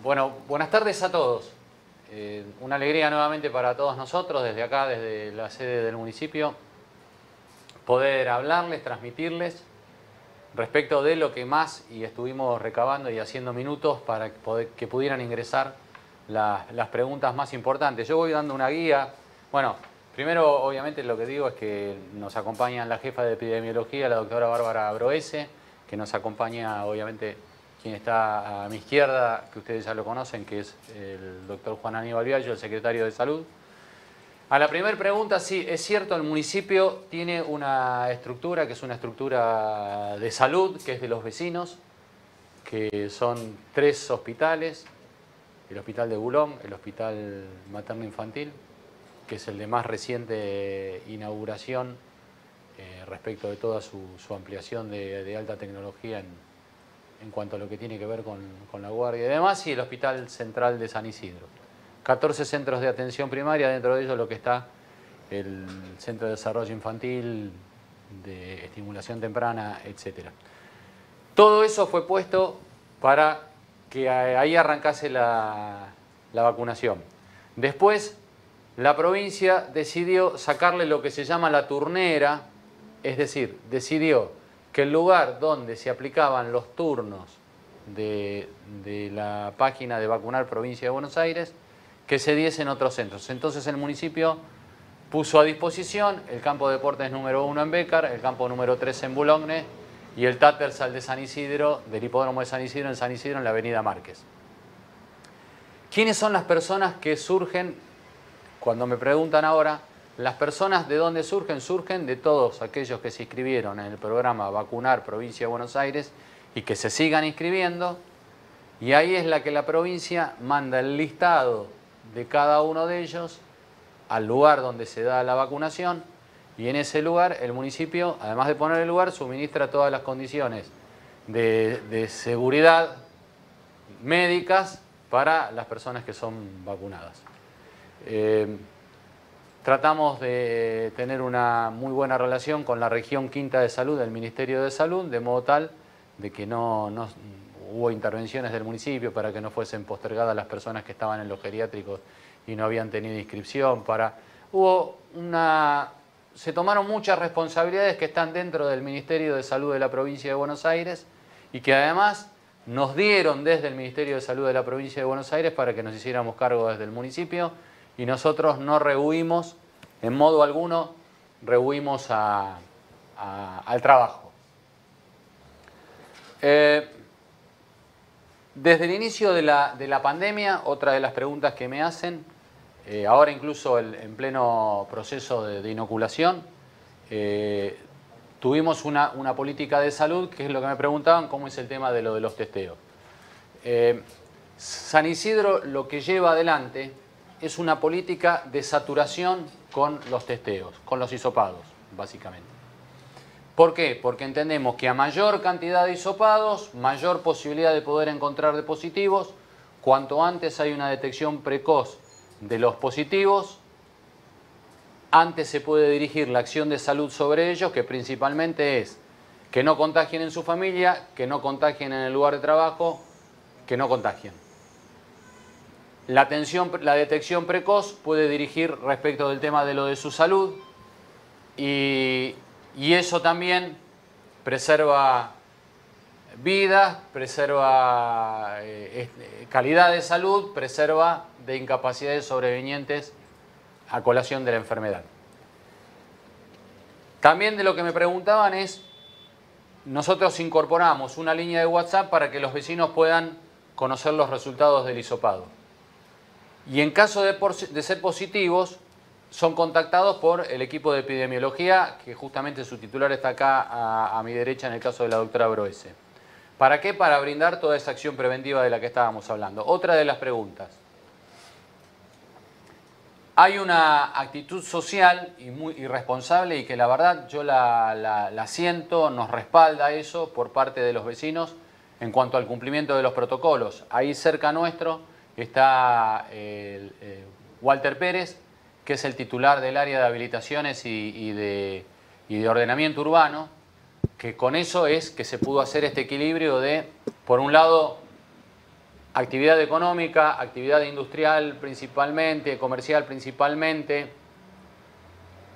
Bueno, buenas tardes a todos. Una alegría nuevamente para todos nosotros, desde acá, desde la sede del municipio, poder hablarles, transmitirles respecto de lo que más y estuvimos recabando y haciendo minutos para que pudieran ingresar las preguntas más importantes. Yo voy dando una guía. Bueno, primero obviamente lo que digo es que nos acompaña la jefa de epidemiología, la doctora Bárbara Broese, que nos acompaña obviamente quien está a mi izquierda, que ustedes ya lo conocen, que es el doctor Juan Aníbal Viallo, el secretario de Salud. A la primera pregunta, sí, es cierto, el municipio tiene una estructura que es una estructura de salud, que es de los vecinos, que son 3 hospitales, el hospital de Bulón, el hospital materno-infantil, que es el de más reciente inauguración respecto de toda su ampliación de alta tecnología en cuanto a lo que tiene que ver con la guardia y demás, y el Hospital Central de San Isidro. 14 centros de atención primaria, dentro de ellos lo que está el Centro de Desarrollo Infantil, de estimulación temprana, etc. Todo eso fue puesto para que ahí arrancase la vacunación. Después, la provincia decidió sacarle lo que se llama la turnera, es decir, decidió que el lugar donde se aplicaban los turnos de la página de Vacunar Provincia de Buenos Aires, que se diese en otros centros. Entonces el municipio puso a disposición el campo de deportes número 1 en Bécar, el campo número 3 en Boulogne y el Tattersall de San Isidro, del hipódromo de San Isidro, en la avenida Márquez. ¿Quiénes son las personas que surgen? Cuando me preguntan ahora, las personas de dónde surgen, surgen de todos aquellos que se inscribieron en el programa Vacunar Provincia de Buenos Aires y que se sigan inscribiendo, y ahí es la que la provincia manda el listado de cada uno de ellos al lugar donde se da la vacunación, y en ese lugar el municipio, además de poner el lugar, suministra todas las condiciones de seguridad médicas para las personas que son vacunadas. Tratamos de tener una muy buena relación con la región Quinta de Salud del Ministerio de Salud, de modo tal de que no hubo intervenciones del municipio para que no fuesen postergadas las personas que estaban en los geriátricos y no habían tenido inscripción. Se tomaron muchas responsabilidades que están dentro del Ministerio de Salud de la Provincia de Buenos Aires y que además nos dieron desde el Ministerio de Salud de la Provincia de Buenos Aires para que nos hiciéramos cargo desde el municipio, y nosotros no rehuimos, en modo alguno, rehuimos al trabajo. Desde el inicio de la pandemia, otra de las preguntas que me hacen, ahora incluso en pleno proceso de inoculación, tuvimos una política de salud, que es lo que me preguntaban, cómo es el tema de lo de los testeos. San Isidro lo que lleva adelante es una política de saturación con los testeos, con los hisopados, básicamente. ¿Por qué? Porque entendemos que a mayor cantidad de hisopados, mayor posibilidad de poder encontrar de positivos. Cuanto antes hay una detección precoz de los positivos, antes se puede dirigir la acción de salud sobre ellos, que principalmente es que no contagien en su familia, que no contagien en el lugar de trabajo, que no contagien. La detección precoz puede dirigir respecto del tema de lo de su salud, y eso también preserva vidas, preserva calidad de salud, preserva de incapacidades sobrevenientes a colación de la enfermedad. También de lo que me preguntaban es, nosotros incorporamos una línea de WhatsApp para que los vecinos puedan conocer los resultados del hisopado. Y en caso de ser positivos, son contactados por el equipo de epidemiología, que justamente su titular está acá a mi derecha en el caso de la doctora Broese. ¿Para qué? Para brindar toda esa acción preventiva de la que estábamos hablando. Otra de las preguntas. Hay una actitud social y muy irresponsable, y que la verdad yo la siento, nos respalda eso por parte de los vecinos en cuanto al cumplimiento de los protocolos. Ahí cerca nuestro está Walter Pérez, que es el titular del área de habilitaciones y de ordenamiento urbano, que con eso es que se pudo hacer este equilibrio de, por un lado, actividad económica, actividad industrial principalmente, comercial principalmente,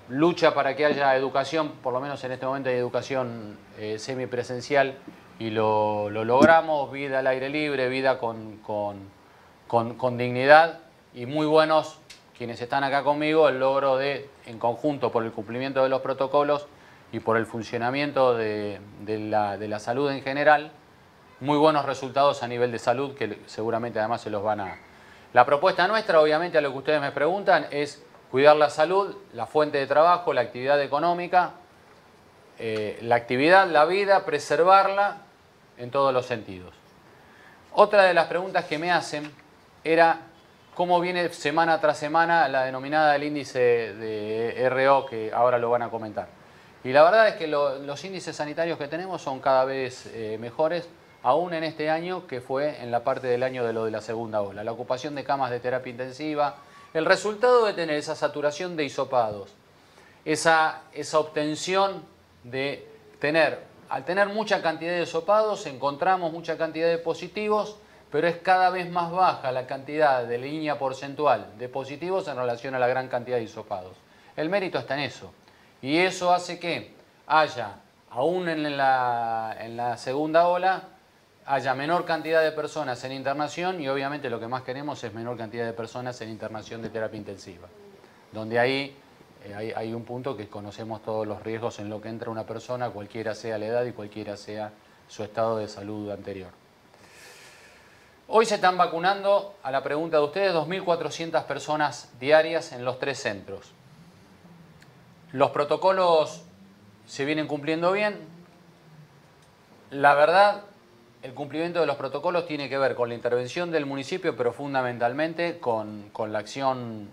lucha para que haya educación, por lo menos en este momento hay educación semipresencial y lo logramos, vida al aire libre, vida con dignidad y muy buenos quienes están acá conmigo, el logro de, en conjunto por el cumplimiento de los protocolos y por el funcionamiento de la salud en general, muy buenos resultados a nivel de salud que seguramente además se los van a... La propuesta nuestra, obviamente a lo que ustedes me preguntan, es cuidar la salud, la fuente de trabajo, la actividad económica, la actividad, la vida, preservarla en todos los sentidos. Otra de las preguntas que me hacen era cómo viene semana tras semana la denominada el índice de RO, que ahora lo van a comentar. Y la verdad es que los índices sanitarios que tenemos son cada vez mejores, aún en este año que fue en la parte del año de lo de la segunda ola. La ocupación de camas de terapia intensiva, el resultado de tener esa saturación de hisopados, esa obtención de tener, al tener mucha cantidad de hisopados encontramos mucha cantidad de positivos, pero es cada vez más baja la cantidad de línea porcentual de positivos en relación a la gran cantidad de hisopados. El mérito está en eso. Y eso hace que haya, aún en la segunda ola, haya menor cantidad de personas en internación y obviamente lo que más queremos es menor cantidad de personas en internación de terapia intensiva. Donde ahí hay un punto que conocemos todos los riesgos en lo que entra una persona, cualquiera sea la edad y cualquiera sea su estado de salud anterior. Hoy se están vacunando, a la pregunta de ustedes, 2.400 personas diarias en los 3 centros. Los protocolos se vienen cumpliendo bien. La verdad, el cumplimiento de los protocolos tiene que ver con la intervención del municipio, pero fundamentalmente con la acción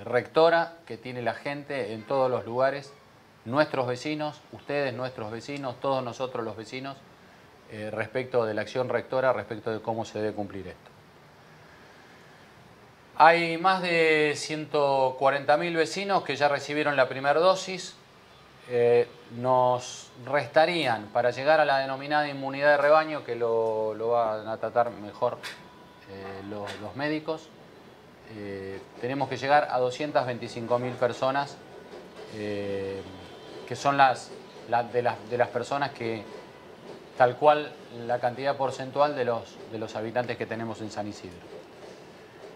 rectora que tiene la gente en todos los lugares, nuestros vecinos, ustedes nuestros vecinos, todos nosotros los vecinos, respecto de la acción rectora, respecto de cómo se debe cumplir esto. Hay más de 140.000 vecinos que ya recibieron la primera dosis. Nos restarían para llegar a la denominada inmunidad de rebaño, que lo van a tratar mejor los médicos. Tenemos que llegar a 225.000 personas, que son de las personas que, tal cual la cantidad porcentual de los habitantes que tenemos en San Isidro.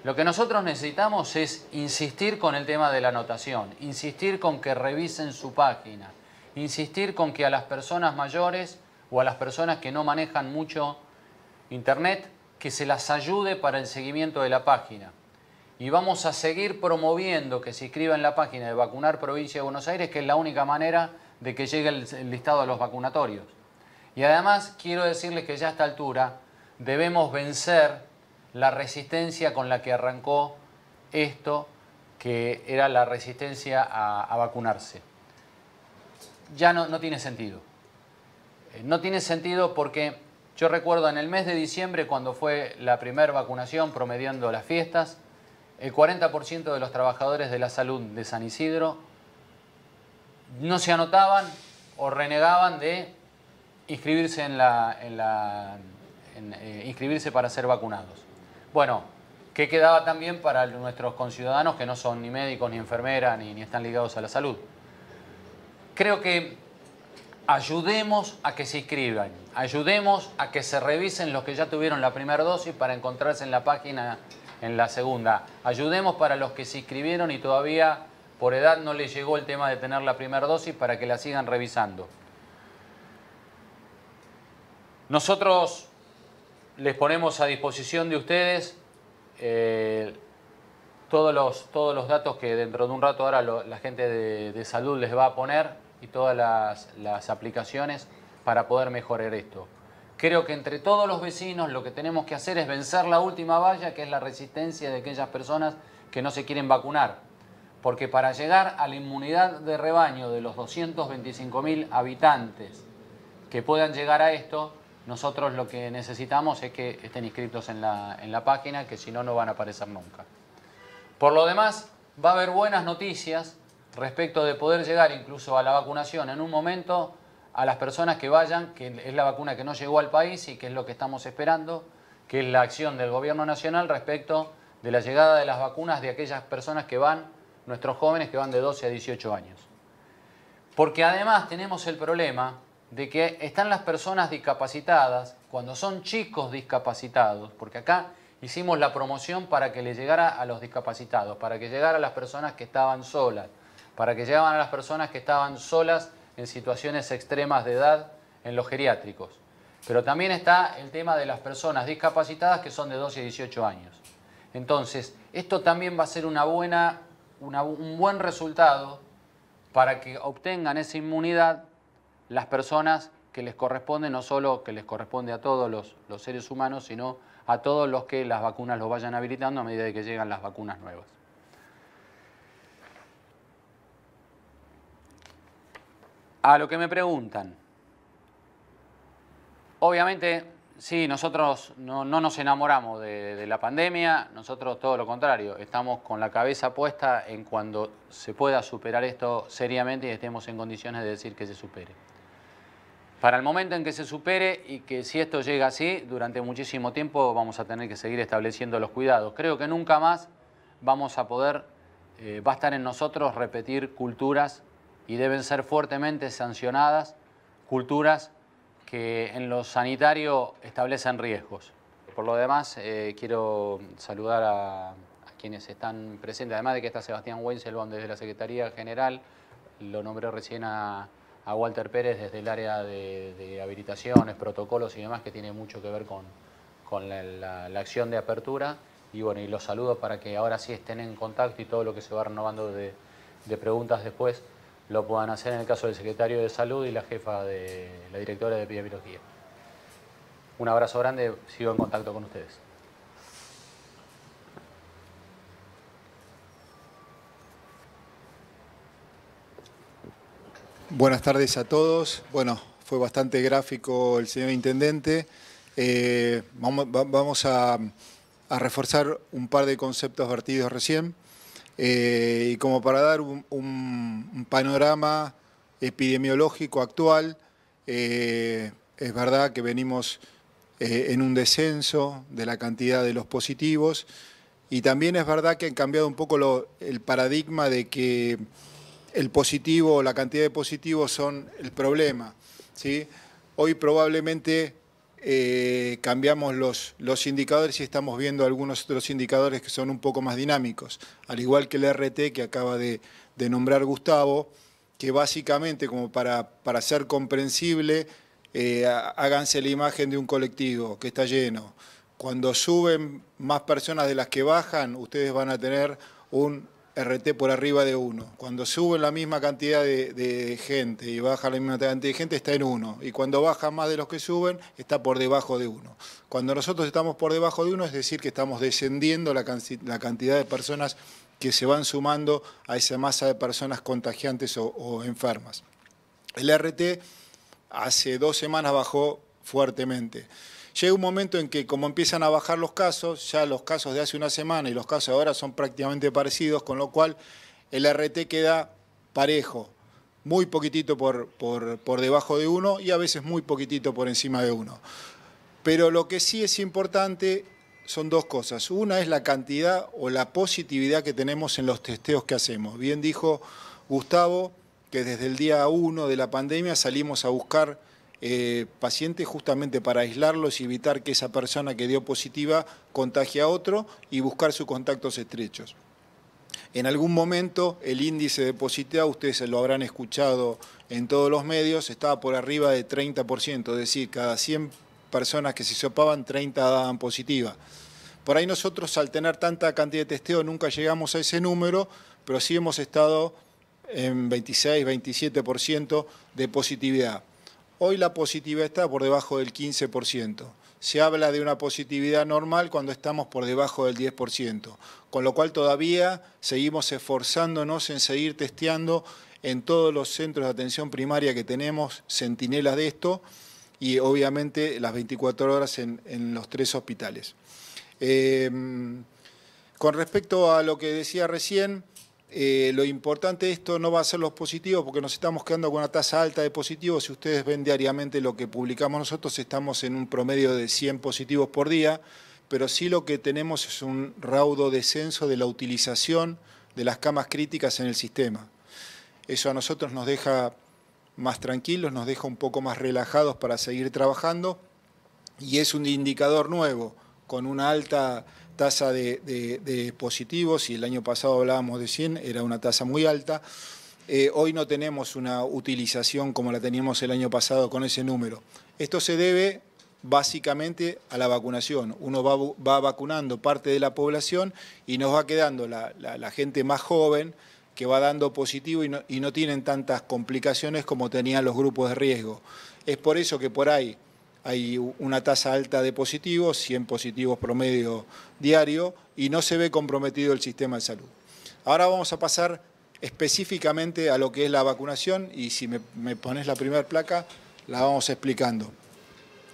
Lo que nosotros necesitamos es insistir con el tema de la anotación, insistir con que revisen su página, insistir con que a las personas mayores o a las personas que no manejan mucho internet, que se las ayude para el seguimiento de la página. Y vamos a seguir promoviendo que se inscriba en la página de Vacunar Provincia de Buenos Aires, que es la única manera de que llegue el listado de los vacunatorios. Y además quiero decirles que ya a esta altura debemos vencer la resistencia con la que arrancó esto, que era la resistencia a vacunarse. Ya no tiene sentido. No tiene sentido porque yo recuerdo en el mes de diciembre, cuando fue la primera vacunación, promediando las fiestas, el 40% de los trabajadores de la salud de San Isidro no se anotaban o renegaban de inscribirse, inscribirse para ser vacunados. Bueno, ¿qué quedaba también para nuestros conciudadanos que no son ni médicos, ni enfermeras, ni están ligados a la salud? Creo que ayudemos a que se inscriban, ayudemos a que se revisen los que ya tuvieron la primera dosis para encontrarse en la página en la segunda. Ayudemos para los que se inscribieron y todavía por edad no les llegó el tema de tener la primera dosis para que la sigan revisando. Nosotros les ponemos a disposición de ustedes todos los datos que dentro de un rato ahora la gente de salud les va a poner y todas las aplicaciones para poder mejorar esto. Creo que entre todos los vecinos lo que tenemos que hacer es vencer la última valla, que es la resistencia de aquellas personas que no se quieren vacunar. Porque para llegar a la inmunidad de rebaño de los 225.000 habitantes que puedan llegar a esto, nosotros lo que necesitamos es que estén inscritos en la página, que si no, no van a aparecer nunca. Por lo demás, va a haber buenas noticias respecto de poder llegar incluso a la vacunación en un momento a las personas que vayan, que es la vacuna que no llegó al país y que es lo que estamos esperando, que es la acción del Gobierno Nacional respecto de la llegada de las vacunas de aquellas personas que van, nuestros jóvenes que van de 12 a 18 años. Porque además tenemos el problema de que están las personas discapacitadas, cuando son chicos discapacitados, porque acá hicimos la promoción para que le llegara a los discapacitados, para que llegara a las personas que estaban solas, para que llegaran a las personas que estaban solas en situaciones extremas de edad en los geriátricos. Pero también está el tema de las personas discapacitadas que son de 12 a 18 años. Entonces, esto también va a ser un buen resultado para que obtengan esa inmunidad las personas que les corresponde, no solo que les corresponde a todos los seres humanos, sino a todos los que las vacunas los vayan habilitando a medida de que llegan las vacunas nuevas. A lo que me preguntan, obviamente, sí, nosotros no nos enamoramos de la pandemia, nosotros todo lo contrario, estamos con la cabeza puesta en cuando se pueda superar esto seriamente y estemos en condiciones de decir que se supere. Para el momento en que se supere y que si esto llega así, durante muchísimo tiempo vamos a tener que seguir estableciendo los cuidados. Creo que nunca más vamos a poder, va a estar en nosotros repetir culturas y deben ser fuertemente sancionadas culturas que en lo sanitario establecen riesgos. Por lo demás, quiero saludar a quienes están presentes, además de que está Sebastián Weinselbaum desde la Secretaría General, lo nombré recién a Walter Pérez desde el área de habilitaciones, protocolos y demás, que tiene mucho que ver con la acción de apertura. Y bueno, y los saludo para que ahora sí estén en contacto y todo lo que se va renovando de preguntas después lo puedan hacer en el caso del secretario de Salud y la jefa de la directora de Epidemiología. Un abrazo grande, sigo en contacto con ustedes. Buenas tardes a todos. Bueno, fue bastante gráfico el señor Intendente. Vamos a reforzar un par de conceptos vertidos recién. Y como para dar un panorama epidemiológico actual, es verdad que venimos en un descenso de la cantidad de los positivos y también es verdad que han cambiado un poco el paradigma de que el positivo, la cantidad de positivos son el problema, ¿sí? Hoy probablemente cambiamos los indicadores y estamos viendo algunos otros indicadores que son un poco más dinámicos, al igual que el RT que acaba de nombrar Gustavo, que básicamente, como para ser comprensible, háganse la imagen de un colectivo que está lleno. Cuando suben más personas de las que bajan, ustedes van a tener un RT por arriba de 1. Cuando suben la misma cantidad de gente y baja la misma cantidad de gente, está en 1. Y cuando baja más de los que suben, está por debajo de 1. Cuando nosotros estamos por debajo de 1, es decir, que estamos descendiendo la cantidad de personas que se van sumando a esa masa de personas contagiantes o enfermas. El RT hace 2 semanas bajó fuertemente. Llega un momento en que, como empiezan a bajar los casos, ya los casos de hace una semana y los casos de ahora son prácticamente parecidos, con lo cual el RT queda parejo, muy poquitito por debajo de 1 y a veces muy poquitito por encima de 1. Pero lo que sí es importante son 2 cosas. Una es la cantidad o la positividad que tenemos en los testeos que hacemos. Bien dijo Gustavo que desde el día 1 de la pandemia salimos a buscar pacientes justamente para aislarlos y evitar que esa persona que dio positiva contagie a otro y buscar sus contactos estrechos. En algún momento el índice de positividad, ustedes lo habrán escuchado en todos los medios, estaba por arriba de 30%, es decir, cada 100 personas que se hisopaban, 30 daban positiva. Por ahí nosotros, al tener tanta cantidad de testeo, nunca llegamos a ese número, pero sí hemos estado en 26, 27% de positividad. Hoy la positividad está por debajo del 15%. Se habla de una positividad normal cuando estamos por debajo del 10%, con lo cual todavía seguimos esforzándonos en seguir testeando en todos los centros de atención primaria que tenemos, centinelas de esto, y obviamente las 24 horas en los 3 hospitales. Con respecto a lo que decía recién, lo importante de esto no va a ser los positivos, porque nos estamos quedando con una tasa alta de positivos. Si ustedes ven diariamente lo que publicamos nosotros, estamos en un promedio de 100 positivos por día, pero sí lo que tenemos es un raudo descenso de la utilización de las camas críticas en el sistema. Eso a nosotros nos deja más tranquilos, nos deja un poco más relajados para seguir trabajando, y es un indicador nuevo, con una alta tasa de positivos, y el año pasado hablábamos de 100, era una tasa muy alta. Hoy no tenemos una utilización como la teníamos el año pasado con ese número. Esto se debe básicamente a la vacunación. Uno va vacunando parte de la población y nos va quedando la gente más joven que va dando positivo y no tienen tantas complicaciones como tenían los grupos de riesgo. Es por eso que por ahí hay una tasa alta de positivos, 100 positivos promedio diario, y no se ve comprometido el sistema de salud. Ahora vamos a pasar específicamente a lo que es la vacunación, y si me pones la primera placa, la vamos explicando.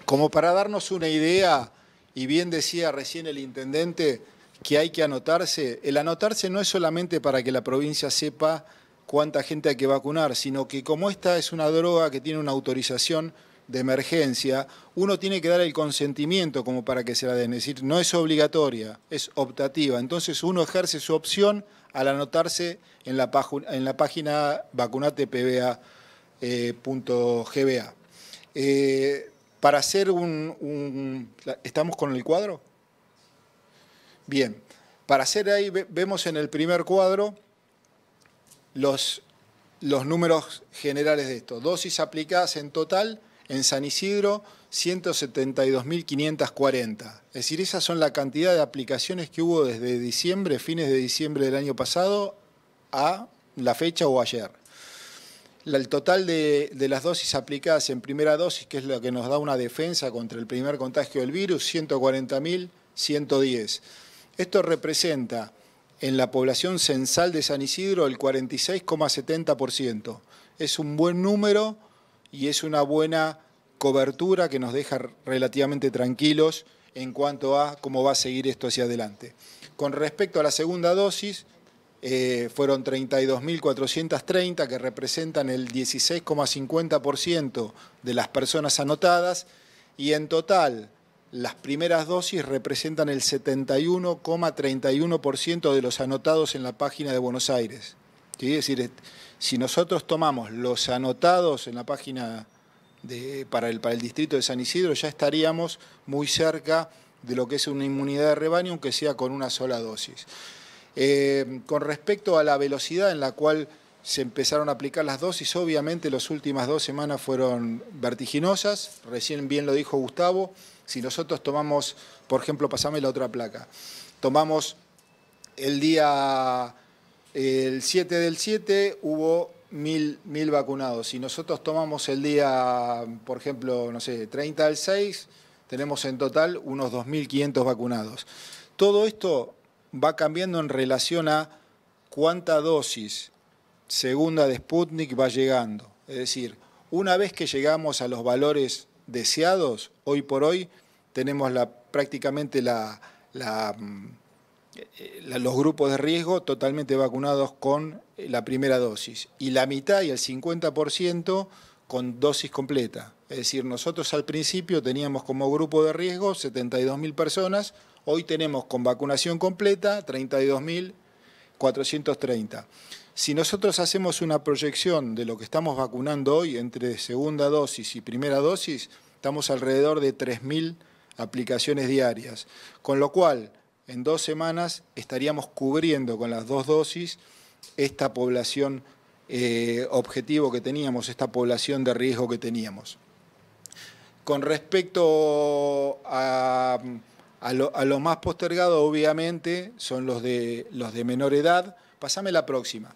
Como para darnos una idea, y bien decía recién el intendente que hay que anotarse, el anotarse no es solamente para que la provincia sepa cuánta gente hay que vacunar, sino que como esta es una droga que tiene una autorización de emergencia, uno tiene que dar el consentimiento como para que se la den. Es decir, no es obligatoria, es optativa. Entonces uno ejerce su opción al anotarse en la página vacunatepba.gba. Para hacer ¿estamos con el cuadro? Bien. Para hacer ahí, vemos en el primer cuadro los números generales de esto. Dosis aplicadas en total en San Isidro, 172.540. Es decir, esas son la cantidad de aplicaciones que hubo desde diciembre, fines de diciembre del año pasado, a la fecha o ayer. El total de las dosis aplicadas en primera dosis, que es lo que nos da una defensa contra el primer contagio del virus, 140.110. Esto representa en la población censal de San Isidro el 46,70%. Es un buen número y es una buena cobertura que nos deja relativamente tranquilos en cuanto a cómo va a seguir esto hacia adelante. Con respecto a la segunda dosis, fueron 32.430, que representan el 16,50% de las personas anotadas, y en total las primeras dosis representan el 71,31% de los anotados en la página de Buenos Aires. ¿Sí? Es decir, si nosotros tomamos los anotados en la página para el distrito de San Isidro, ya estaríamos muy cerca de lo que es una inmunidad de rebaño, aunque sea con una sola dosis. Con respecto a la velocidad en la cual se empezaron a aplicar las dosis, obviamente las últimas 2 semanas fueron vertiginosas, recién bien lo dijo Gustavo. Si nosotros tomamos, por ejemplo, pasame la otra placa, tomamos el 7 del 7 hubo 1.000 vacunados. Si nosotros tomamos el día, por ejemplo, no sé, 30 del 6, tenemos en total unos 2.500 vacunados. Todo esto va cambiando en relación a cuánta dosis segunda de Sputnik va llegando. Es decir, una vez que llegamos a los valores deseados, hoy por hoy tenemos prácticamente los grupos de riesgo totalmente vacunados con la primera dosis, y la mitad y el 50% con dosis completa. Es decir, nosotros al principio teníamos como grupo de riesgo 72.000 personas, hoy tenemos con vacunación completa 32.430. Si nosotros hacemos una proyección de lo que estamos vacunando hoy entre segunda dosis y primera dosis, estamos alrededor de 3.000 aplicaciones diarias, con lo cual en 2 semanas estaríamos cubriendo con las 2 dosis esta población objetivo que teníamos, esta población de riesgo que teníamos. Con respecto a lo más postergado, obviamente, son los de menor edad. Pasame la próxima.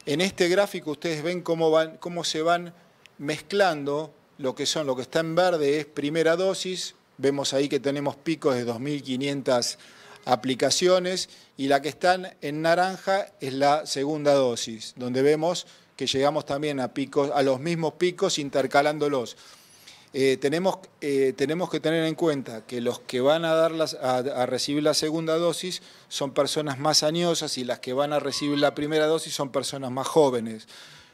En este gráfico ustedes ven cómo se van mezclando lo que está en verde es primera dosis. Vemos ahí que tenemos picos de 2.500 aplicaciones, y la que están en naranja es la segunda dosis, donde vemos que llegamos también a los mismos picos intercalándolos. Tenemos que tener en cuenta que los que van a recibir la segunda dosis son personas más añosas y las que van a recibir la primera dosis son personas más jóvenes.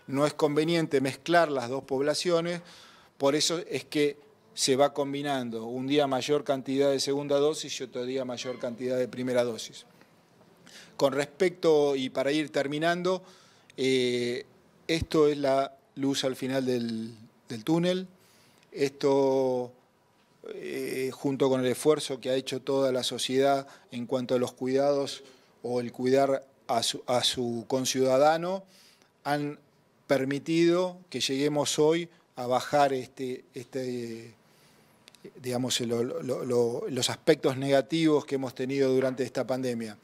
No es conveniente mezclar las dos poblaciones, por eso es que se va combinando un día mayor cantidad de segunda dosis y otro día mayor cantidad de primera dosis. Con respecto, y para ir terminando, esto es la luz al final del túnel. Esto, junto con el esfuerzo que ha hecho toda la sociedad en cuanto a los cuidados o el cuidar a su conciudadano, han permitido que lleguemos hoy a bajar digamos, los aspectos negativos que hemos tenido durante esta pandemia.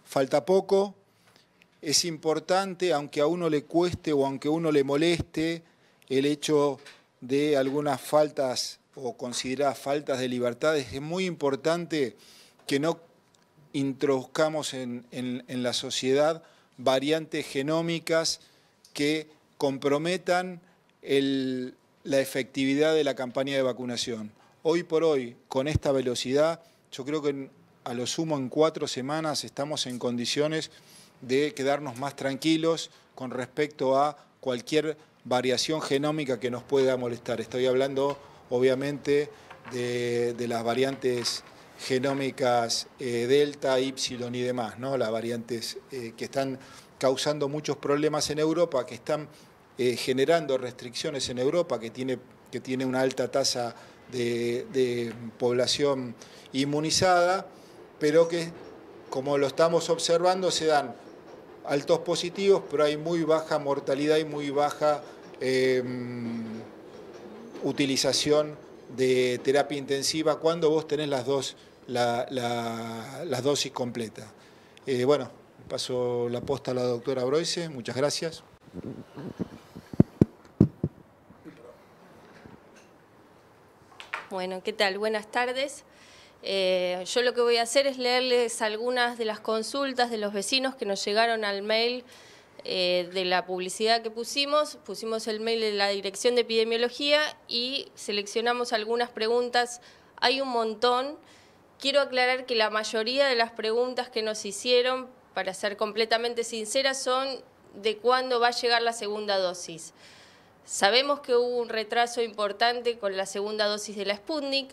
Falta poco, es importante, aunque a uno le cueste o aunque a uno le moleste, el hecho de algunas faltas o consideradas faltas de libertades, es muy importante que no introduzcamos en la sociedad variantes genómicas que comprometan la efectividad de la campaña de vacunación. Hoy por hoy, con esta velocidad, yo creo que a lo sumo en 4 semanas estamos en condiciones de quedarnos más tranquilos con respecto a cualquier variación genómica que nos pueda molestar. Estoy hablando, obviamente, de las variantes genómicas Delta, Ipsilon y demás, ¿no? Las variantes que están causando muchos problemas en Europa, que están generando restricciones en Europa, que tiene una alta tasa de población inmunizada, pero que, como lo estamos observando, se dan altos positivos, pero hay muy baja mortalidad y muy baja utilización de terapia intensiva cuando vos tenés las dosis completas. Bueno, paso la posta a la doctora Broise, muchas gracias. Bueno, ¿qué tal? Buenas tardes. Yo lo que voy a hacer es leerles algunas de las consultas de los vecinos que nos llegaron al mail de la publicidad que pusimos. Pusimos el mail de la Dirección de Epidemiología y seleccionamos algunas preguntas. Hay un montón. Quiero aclarar que la mayoría de las preguntas que nos hicieron, para ser completamente sinceras, son de cuándo va a llegar la segunda dosis. Sabemos que hubo un retraso importante con la segunda dosis de la Sputnik.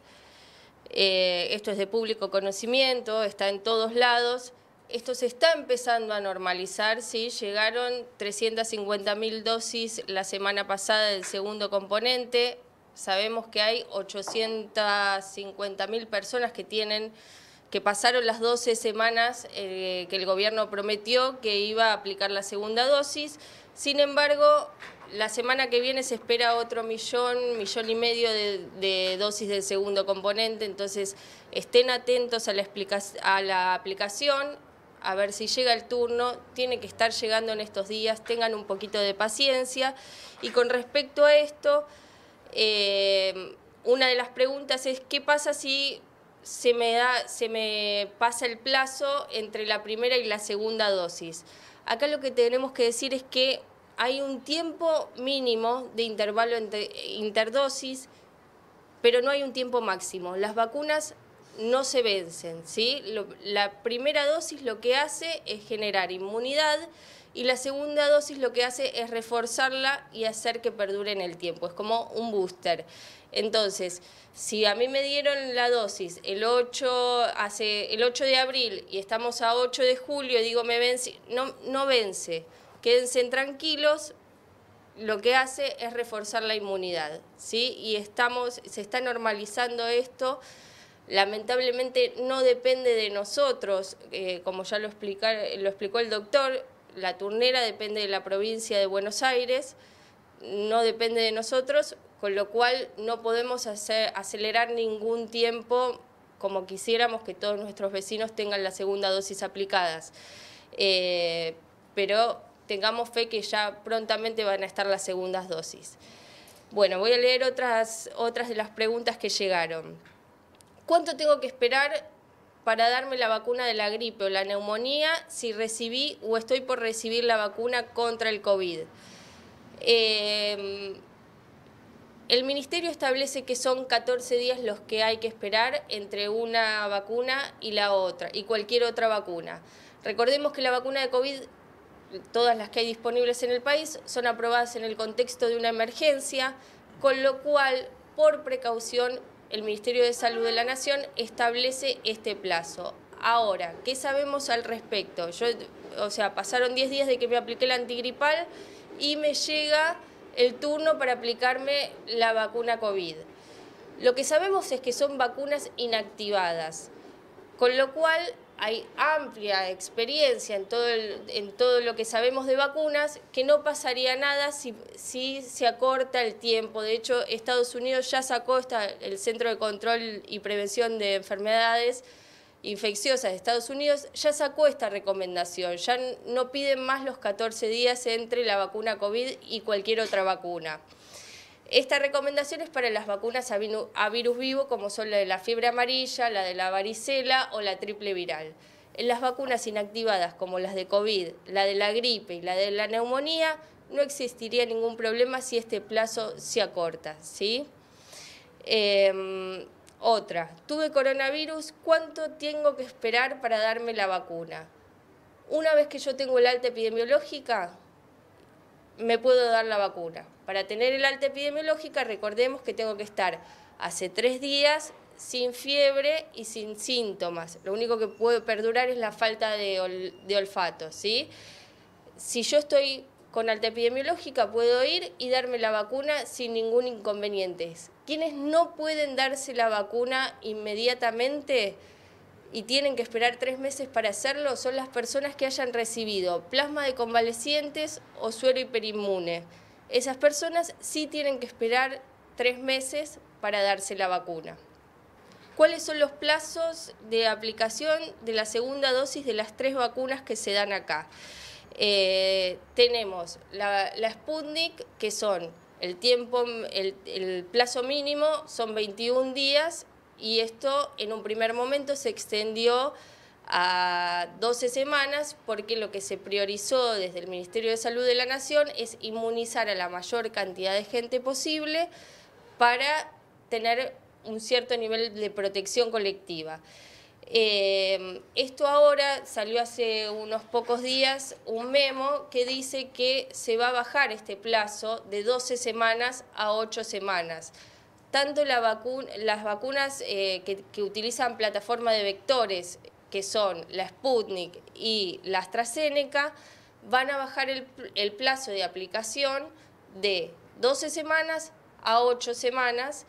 Esto es de público conocimiento, está en todos lados. Esto se está empezando a normalizar, ¿sí? Llegaron 350.000 dosis la semana pasada del segundo componente. Sabemos que hay 850.000 personas que pasaron las 12 semanas que el gobierno prometió que iba a aplicar la segunda dosis. Sin embargo, la semana que viene se espera otro millón y medio de dosis del segundo componente, entonces estén atentos a la aplicación, a ver si llega el turno, tiene que estar llegando en estos días, tengan un poquito de paciencia. Y con respecto a esto, una de las preguntas es, ¿qué pasa si se me pasa el plazo entre la primera y la segunda dosis? Acá lo que tenemos que decir es que hay un tiempo mínimo de intervalo entre interdosis, pero no hay un tiempo máximo. Las vacunas no se vencen, ¿sí? La primera dosis lo que hace es generar inmunidad y la segunda dosis lo que hace es reforzarla y hacer que perdure en el tiempo. Es como un booster. Entonces, si a mí me dieron la dosis el 8 de abril y estamos a 8 de julio, digo, me vence, no vence. Quédense tranquilos, lo que hace es reforzar la inmunidad, ¿sí? Y se está normalizando esto. Lamentablemente no depende de nosotros, como ya lo explicó el doctor, la turnera depende de la provincia de Buenos Aires, no depende de nosotros, con lo cual no podemos acelerar ningún tiempo como quisiéramos que todos nuestros vecinos tengan la segunda dosis aplicadas. Pero tengamos fe que ya prontamente van a estar las segundas dosis. Bueno, voy a leer otras de las preguntas que llegaron. ¿Cuánto tengo que esperar para darme la vacuna de la gripe o la neumonía si recibí o estoy por recibir la vacuna contra el COVID? El El Ministerio establece que son 14 días los que hay que esperar entre una vacuna y la otra, y cualquier otra vacuna. Recordemos que la vacuna de COVID, todas las que hay disponibles en el país, son aprobadas en el contexto de una emergencia, con lo cual, por precaución, el Ministerio de Salud de la Nación establece este plazo. Ahora, ¿qué sabemos al respecto? Pasaron 10 días de que me apliqué la antigripal y me llega el turno para aplicarme la vacuna COVID. Lo que sabemos es que son vacunas inactivadas, con lo cual hay amplia experiencia en todo lo que sabemos de vacunas, que no pasaría nada si se acorta el tiempo. De hecho, Estados Unidos ya sacó, el Centro de Control y Prevención de Enfermedades Infecciosas de Estados Unidos ya sacó esta recomendación, ya no piden más los 14 días entre la vacuna COVID y cualquier otra vacuna. Esta recomendación es para las vacunas a virus vivo, como son la de la fiebre amarilla, la de la varicela o la triple viral. En las vacunas inactivadas, como las de COVID, la de la gripe y la de la neumonía, no existiría ningún problema si este plazo se acorta, ¿sí? Otra, tuve coronavirus, ¿cuánto tengo que esperar para darme la vacuna? Una vez que yo tengo el alta epidemiológica, me puedo dar la vacuna. Para tener el alta epidemiológica, recordemos que tengo que estar hace 3 días sin fiebre y sin síntomas. Lo único que puede perdurar es la falta de olfato, ¿sí? Si yo estoy con alta epidemiológica, puedo ir y darme la vacuna sin ningún inconveniente. Quienes no pueden darse la vacuna inmediatamente y tienen que esperar 3 meses para hacerlo son las personas que hayan recibido plasma de convalecientes o suero hiperinmune. Esas personas sí tienen que esperar 3 meses para darse la vacuna. ¿Cuáles son los plazos de aplicación de la segunda dosis de las 3 vacunas que se dan acá? Tenemos la Sputnik, que son el plazo mínimo son 21 días, y esto en un primer momento se extendió a 12 semanas porque lo que se priorizó desde el Ministerio de Salud de la Nación es inmunizar a la mayor cantidad de gente posible para tener un cierto nivel de protección colectiva. Esto ahora salió hace unos pocos días un memo que dice que se va a bajar este plazo de 12 semanas a 8 semanas. Tanto las vacunas que utilizan plataforma de vectores, que son la Sputnik y la AstraZeneca, van a bajar el plazo de aplicación de 12 semanas a 8 semanas.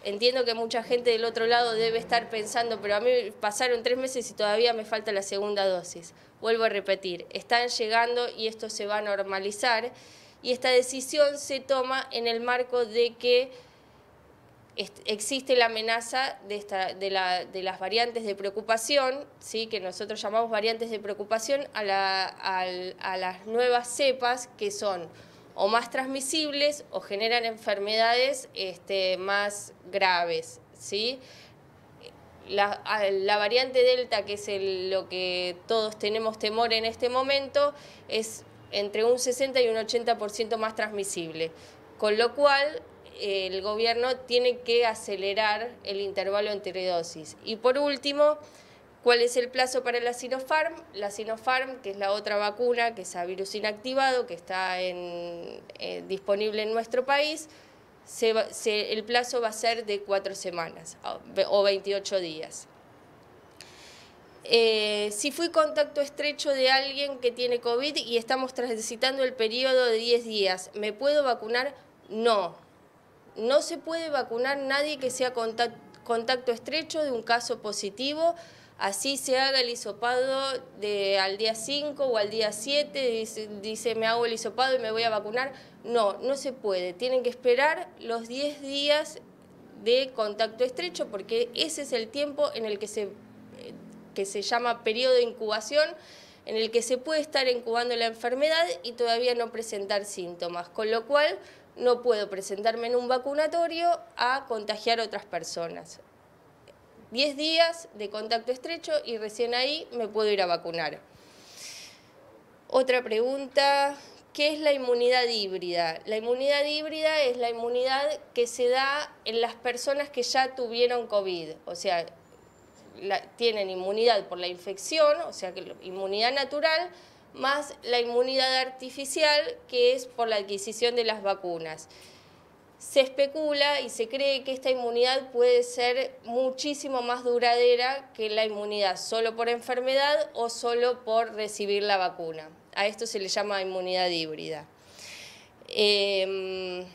Entiendo que mucha gente del otro lado debe estar pensando, pero a mí pasaron 3 meses y todavía me falta la segunda dosis. Vuelvo a repetir, están llegando y esto se va a normalizar, y esta decisión se toma en el marco de que existe la amenaza de las variantes de preocupación, ¿sí? Que nosotros llamamos variantes de preocupación a las nuevas cepas, que son o más transmisibles o generan enfermedades más graves, ¿sí? La variante Delta, que es lo que todos tenemos temor en este momento, es entre un 60 y un 80% más transmisible, con lo cual el gobierno tiene que acelerar el intervalo entre dosis. Y por último, ¿cuál es el plazo para la Sinopharm? La Sinopharm, que es la otra vacuna, que es a virus inactivado, que está disponible en nuestro país, el plazo va a ser de 4 semanas o 28 días. Si fui contacto estrecho de alguien que tiene COVID y estamos transitando el periodo de 10 días, ¿me puedo vacunar? No. No se puede vacunar nadie que sea contacto estrecho de un caso positivo, así se haga el hisopado al día 5 o al día 7, dice me hago el hisopado y me voy a vacunar. No, no se puede. Tienen que esperar los 10 días de contacto estrecho, porque ese es el tiempo en el que se llama periodo de incubación, en el que se puede estar incubando la enfermedad y todavía no presentar síntomas, con lo cual no puedo presentarme en un vacunatorio a contagiar a otras personas. 10 días de contacto estrecho y recién ahí me puedo ir a vacunar. Otra pregunta ¿Qué es la inmunidad híbrida? La inmunidad híbrida es la inmunidad que se da en las personas que ya tuvieron COVID, o sea, tienen inmunidad por la infección, o sea, que inmunidad natural, más la inmunidad artificial, que es por la adquisición de las vacunas. Se especula y se cree que esta inmunidad puede ser muchísimo más duradera que la inmunidad solo por enfermedad o solo por recibir la vacuna. A esto se le llama inmunidad híbrida. ¿Qué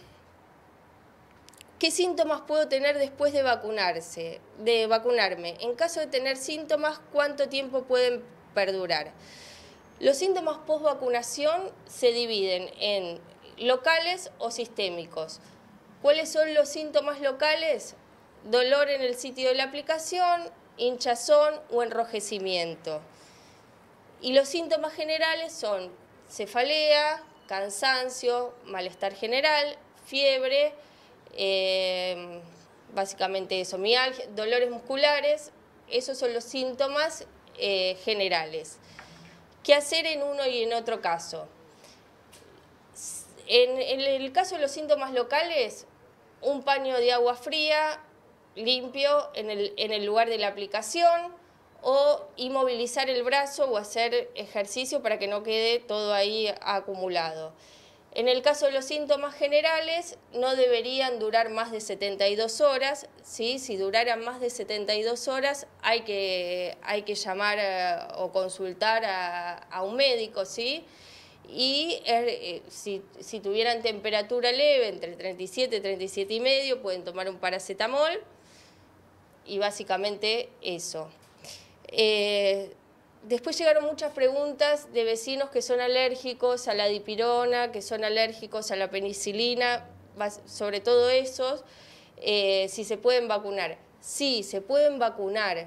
síntomas puedo tener después de vacunarme? En caso de tener síntomas, ¿cuánto tiempo pueden perdurar? Los síntomas post-vacunación se dividen en locales o sistémicos. ¿Cuáles son los síntomas locales? Dolor en el sitio de la aplicación, hinchazón o enrojecimiento. Y los síntomas generales son cefalea, cansancio, malestar general, fiebre, básicamente eso, mialgia, dolores musculares. Esos son los síntomas generales. ¿Qué hacer en uno y en otro caso? En el caso de los síntomas locales, un paño de agua fría, limpio, en el lugar de la aplicación, o inmovilizar el brazo o hacer ejercicio para que no quede todo ahí acumulado. En el caso de los síntomas generales, no deberían durar más de 72 horas, ¿sí? Si duraran más de 72 horas, hay que llamar o consultar a un médico, ¿sí? Y si tuvieran temperatura leve, entre 37 y 37,5, pueden tomar un paracetamol, y básicamente eso. Después llegaron muchas preguntas de vecinos que son alérgicos a la dipirona, que son alérgicos a la penicilina, sobre todo esos, si se pueden vacunar. Sí, se pueden vacunar.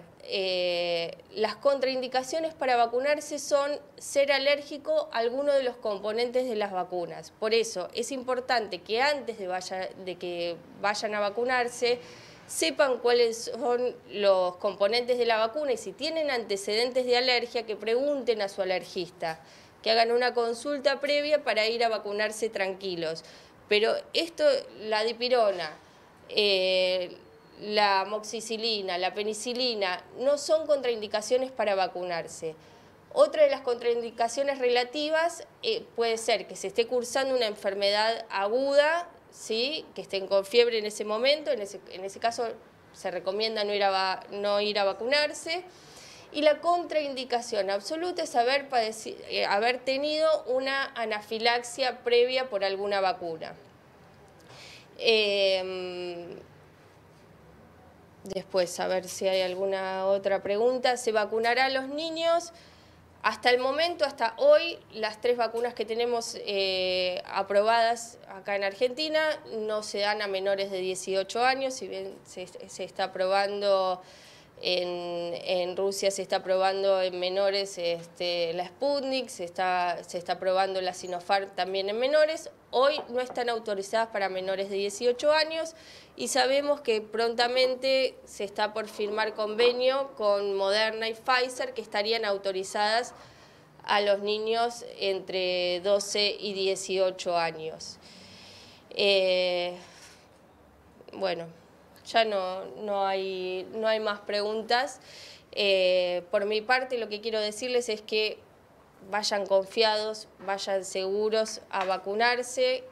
Las contraindicaciones para vacunarse son ser alérgico a alguno de los componentes de las vacunas. Por eso es importante que antes de que vayan a vacunarse, sepan cuáles son los componentes de la vacuna, y si tienen antecedentes de alergia, que pregunten a su alergista, que hagan una consulta previa para ir a vacunarse tranquilos. Pero esto, la dipirona, la amoxicilina, la penicilina, no son contraindicaciones para vacunarse. Otra de las contraindicaciones relativas puede ser que se esté cursando una enfermedad aguda, ¿sí? Que estén con fiebre en ese momento, en ese caso se recomienda no ir a vacunarse. Y la contraindicación absoluta es haber tenido una anafilaxia previa por alguna vacuna. Después, a ver si hay alguna otra pregunta. ¿Se vacunará a los niños? Hasta el momento, hasta hoy, las 3 vacunas que tenemos aprobadas acá en Argentina no se dan a menores de 18 años, si bien se está aprobando en Rusia, se está aprobando en menores la Sputnik, se está aprobando la Sinopharm también en menores. Hoy no están autorizadas para menores de 18 años y sabemos que prontamente se está por firmar convenio con Moderna y Pfizer, que estarían autorizadas a los niños entre 12 y 18 años. Bueno, ya no hay más preguntas. Por mi parte, lo que quiero decirles es que vayan confiados, vayan seguros a vacunarse.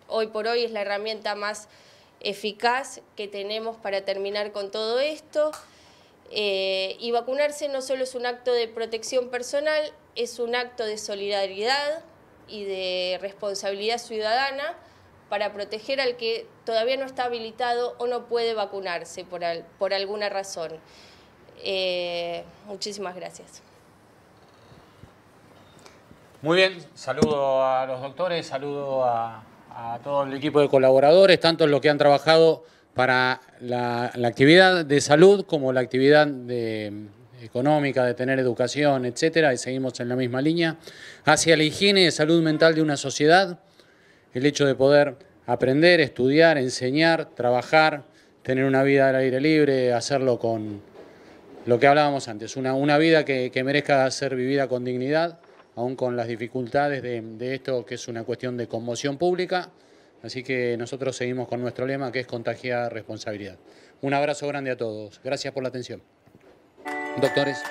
Hoy por hoy es la herramienta más eficaz que tenemos para terminar con todo esto. Y vacunarse no solo es un acto de protección personal, es un acto de solidaridad y de responsabilidad ciudadana para proteger al que todavía no está habilitado o no puede vacunarse por alguna razón. Muchísimas gracias. Muy bien, saludo a los doctores, saludo a todo el equipo de colaboradores, tanto en lo que han trabajado para la actividad de salud como la actividad económica, de tener educación, etcétera, y seguimos en la misma línea. Hacia la higiene y salud mental de una sociedad, el hecho de poder aprender, estudiar, enseñar, trabajar, tener una vida al aire libre, hacerlo con lo que hablábamos antes, una vida que merezca ser vivida con dignidad, aún con las dificultades de esto que es una cuestión de conmoción pública. Así que nosotros seguimos con nuestro lema, que es contagiar responsabilidad. Un abrazo grande a todos. Gracias por la atención. Doctores.